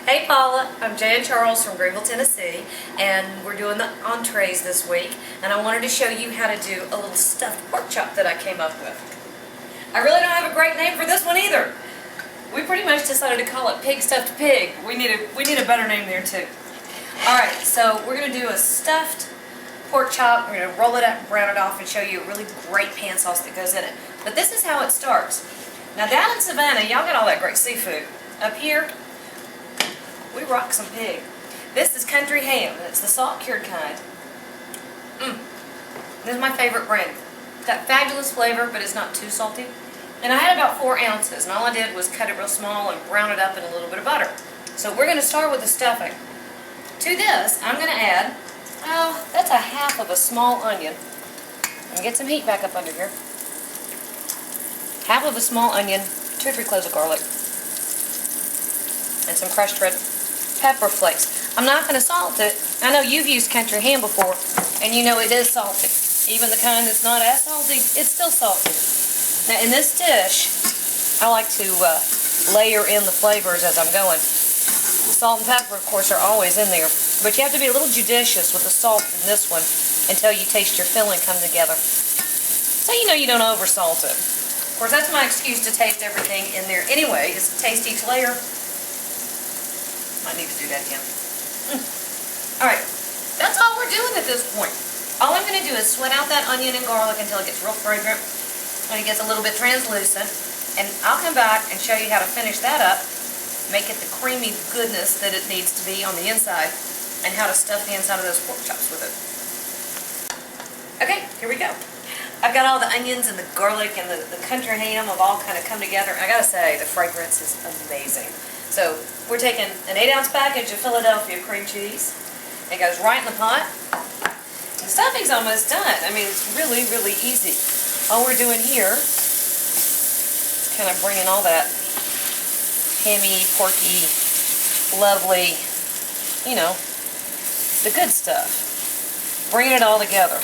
Hey Paula, I'm Jan Charles from Greenville, Tennessee, and we're doing the entrees this week, and I wanted to show you how to do a little stuffed pork chop that I came up with. I really don't have a great name for this one either. We pretty much decided to call it Pig Stuffed Pig. We need a better name there too. Alright, so we're going to do a stuffed pork chop. We're going to roll it up, brown it off, and show you a really great pan sauce that goes in it. But this is how it starts. Now down in Savannah, y'all got all that great seafood. Up here, we rock some pig. This is country ham, and it's the salt-cured kind. This is my favorite brand. It's got fabulous flavor, but it's not too salty. And I had about 4 ounces, and all I did was cut it real small and brown it up in a little bit of butter. So we're going to start with the stuffing. To this, I'm going to add, that's a half of a small onion. And get some heat back up under here. Half of a small onion, 2 or 3 cloves of garlic, and some crushed red pepper flakes. I'm not going to salt it. I know you've used country ham before, and you know it is salty. Even the kind that's not as salty, it's still salty. Now in this dish, I like to layer in the flavors as I'm going. Salt and pepper, of course, are always in there, but you have to be a little judicious with the salt in this one until you taste your filling come together. So you know you don't over-salt it. Of course, that's my excuse to taste everything in there anyway, is to taste each layer. I need to do that again. Alright, that's all we're doing at this point. All I'm going to do is sweat out that onion and garlic until it gets real fragrant and it gets a little bit translucent. And I'll come back and show you how to finish that up, make it the creamy goodness that it needs to be on the inside, and how to stuff the inside of those pork chops with it. Okay, here we go. I've got all the onions and the garlic and the country ham have all kind of come together. I gotta say, the fragrance is amazing. So we're taking an 8-ounce package of Philadelphia cream cheese. It goes right in the pot. The stuffing's almost done. I mean, it's really, really easy. All we're doing here is kind of bringing all that hammy, porky, lovely, you know, the good stuff. Bringing it all together.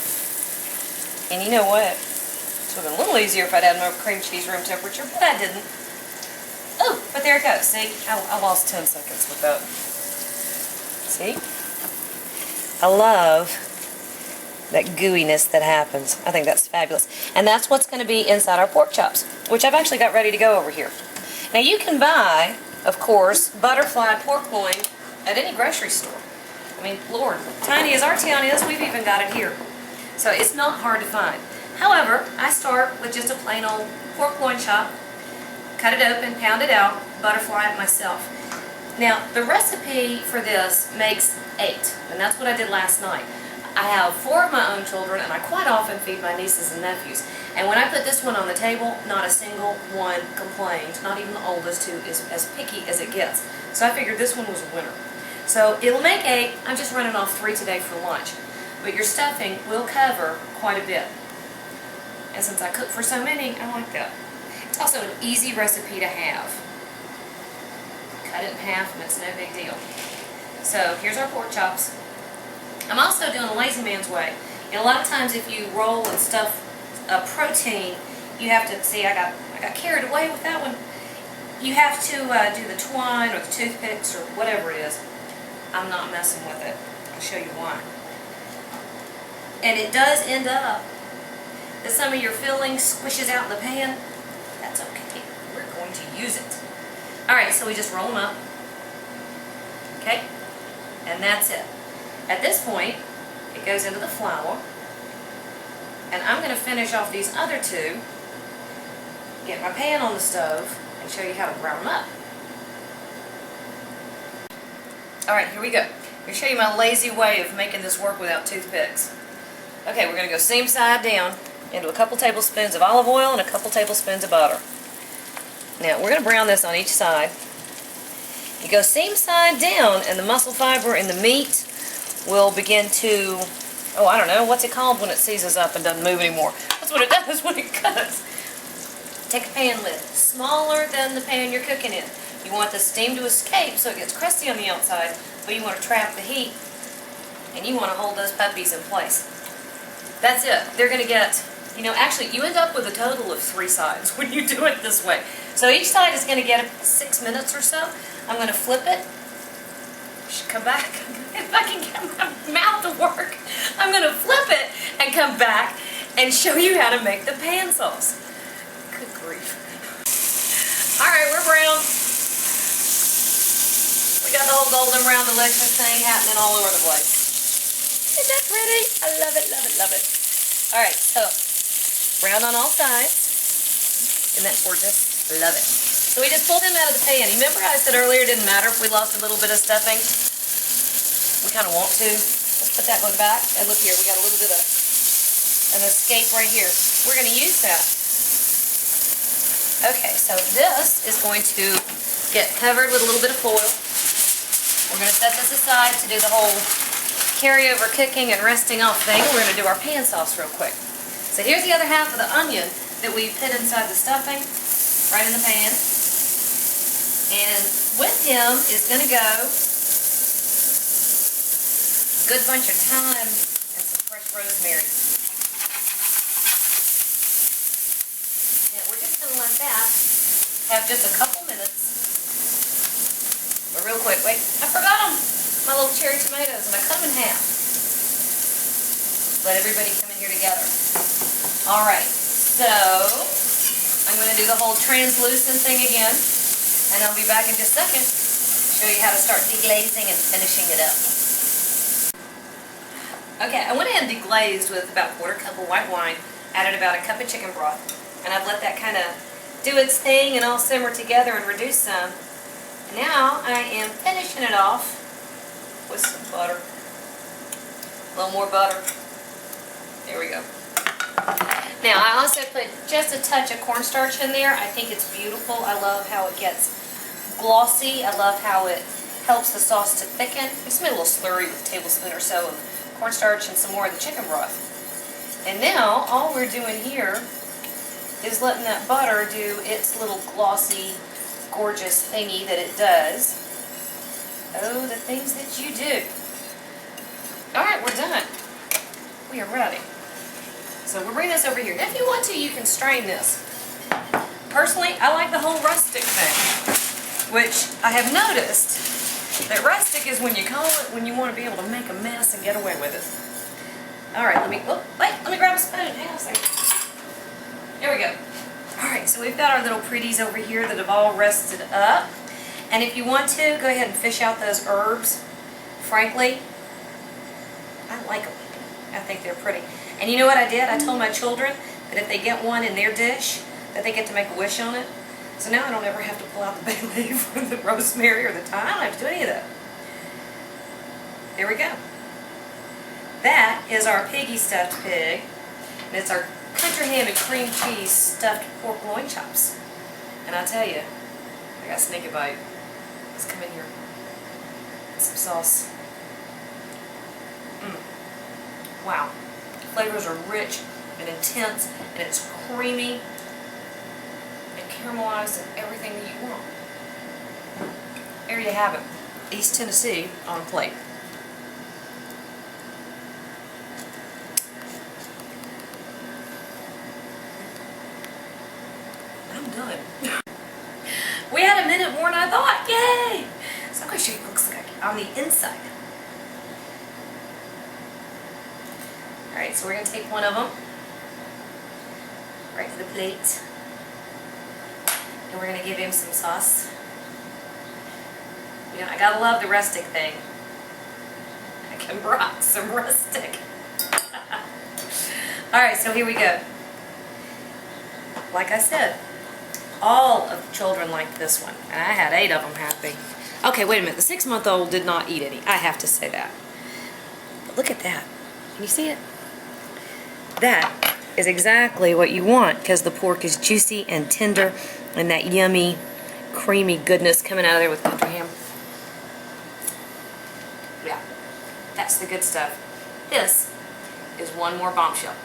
And you know what? It would have been a little easier if I'd had more cream cheese room temperature, but I didn't. Oh, but there it goes. See, I lost 10 seconds with that. See? I love that gooiness that happens. I think that's fabulous. And that's what's going to be inside our pork chops, which I've actually got ready to go over here. Now you can buy, of course, butterfly pork loin at any grocery store. I mean, Lord, tiny as Arteon is, we've even got it here. So it's not hard to find. However, I start with just a plain old pork loin chop. Cut it open, pound it out, butterfly it myself. Now, the recipe for this makes 8, and that's what I did last night. I have 4 of my own children, and I quite often feed my nieces and nephews. And when I put this one on the table, not a single one complained, not even the oldest, who is as picky as it gets. So I figured this one was a winner. So it'll make 8. I'm just running off 3 today for lunch. But your stuffing will cover quite a bit. And since I cook for so many, I like that. It's also an easy recipe to have. Cut it in half and it's no big deal. So here's our pork chops. I'm also doing a lazy man's way. And a lot of times if you roll and stuff a protein, you have to, see I got carried away with that one. You have to do the twine or the toothpicks or whatever it is. I'm not messing with it. I'll show you why. And it does end up that some of your filling squishes out in the pan. That's okay. We're going to use it. Alright, so we just roll them up. Okay? And that's it. At this point, it goes into the flour. And I'm going to finish off these other 2, get my pan on the stove, and show you how to brown them up. Alright, here we go. I'm going to show you my lazy way of making this work without toothpicks. Okay, we're going to go seam side down into a couple tablespoons of olive oil and a couple tablespoons of butter. Now, we're going to brown this on each side. You go seam side down, and the muscle fiber in the meat will begin to, I don't know, what's it called when it seizes up and doesn't move anymore? That's what it does when it cuts. Take a pan lid, smaller than the pan you're cooking in. You want the steam to escape so it gets crusty on the outside, but you want to trap the heat, and you want to hold those puppies in place. That's it. They're going to get, actually you end up with a total of 3 sides when you do it this way. So each side is going to get 6 minutes or so. I'm going to flip it come back. If I can get my mouth to work, I'm gonna flip it and come back and show you how to make the pan sauce. Good grief. All right, we're brown. We got the whole golden brown delicious thing happening all over the place. Isn't that pretty? I love it, love it, love it. All right, so brown on all sides. Isn't that gorgeous? Love it. So we just pulled them out of the pan. You remember I said earlier it didn't matter if we lost a little bit of stuffing? We kind of want to. Let's put that one back. And look here, we got a little bit of an escape right here. We're going to use that. Okay, so this is going to get covered with a little bit of foil. We're going to set this aside to do the whole carryover cooking and resting off thing. We're going to do our pan sauce real quick. So here's the other half of the onion that we put inside the stuffing, right in the pan. And with him is going to go a good bunch of thyme and some fresh rosemary. Now we're just going to let that have just a couple minutes. But real quick, wait, I forgot them! My little cherry tomatoes, and I cut them in half. Let everybody come in here together. Alright, so I'm going to do the whole translucent thing again. And I'll be back in just a second to show you how to start deglazing and finishing it up. Okay, I went ahead and deglazed with about a quarter cup of white wine, added about a cup of chicken broth, and I've let that kind of do its thing and all simmer together and reduce some. And now I am finishing it off with some butter. A little more butter. There we go. Now I also put just a touch of cornstarch in there. I think it's beautiful. I love how it gets glossy. I love how it helps the sauce to thicken. Just made a little slurry with a tablespoon or so of cornstarch and some more of the chicken broth. And now all we're doing here is letting that butter do its little glossy, gorgeous thingy that it does. Oh, the things that you do. Alright, we're done. We are ready. So we'll bring this over here. Now if you want to, you can strain this. Personally, I like the whole rustic thing, which I have noticed that rustic is when you call it when you want to be able to make a mess and get away with it. Alright, let me grab a spoon. Hang on a second. Here we go. Alright, so we've got our little pretties over here that have all rested up. And if you want to, go ahead and fish out those herbs. Frankly, I like them. I think they're pretty. And you know what I did? I told my children that if they get one in their dish, that they get to make a wish on it. So now I don't ever have to pull out the bay leaf or the rosemary or the thyme. I don't have to do any of that. There we go. That is our piggy stuffed pig. And it's our country ham and cream cheese stuffed pork loin chops. And I tell you, I got a sneaky bite. Let's come in here. Some sauce. Wow. Flavors are rich and intense, and it's creamy and caramelized and everything that you want. There you have it. East Tennessee on a plate. I'm done. We had a minute more than I thought. Yay! So I'm going to show you what it looks like on the inside. Alright, so we're going to take one of them right to the plate. And we're going to give him some sauce. You know, I gotta love the rustic thing. I can rock some rustic. Alright, so here we go. Like I said, all of the children liked this one. And I had 8 of them happy. Okay, wait a minute. The 6-month-old did not eat any. I have to say that. But look at that. Can you see it? That is exactly what you want because the pork is juicy and tender and that yummy, creamy goodness coming out of there with country ham. Yeah, that's the good stuff. This is one more bombshell.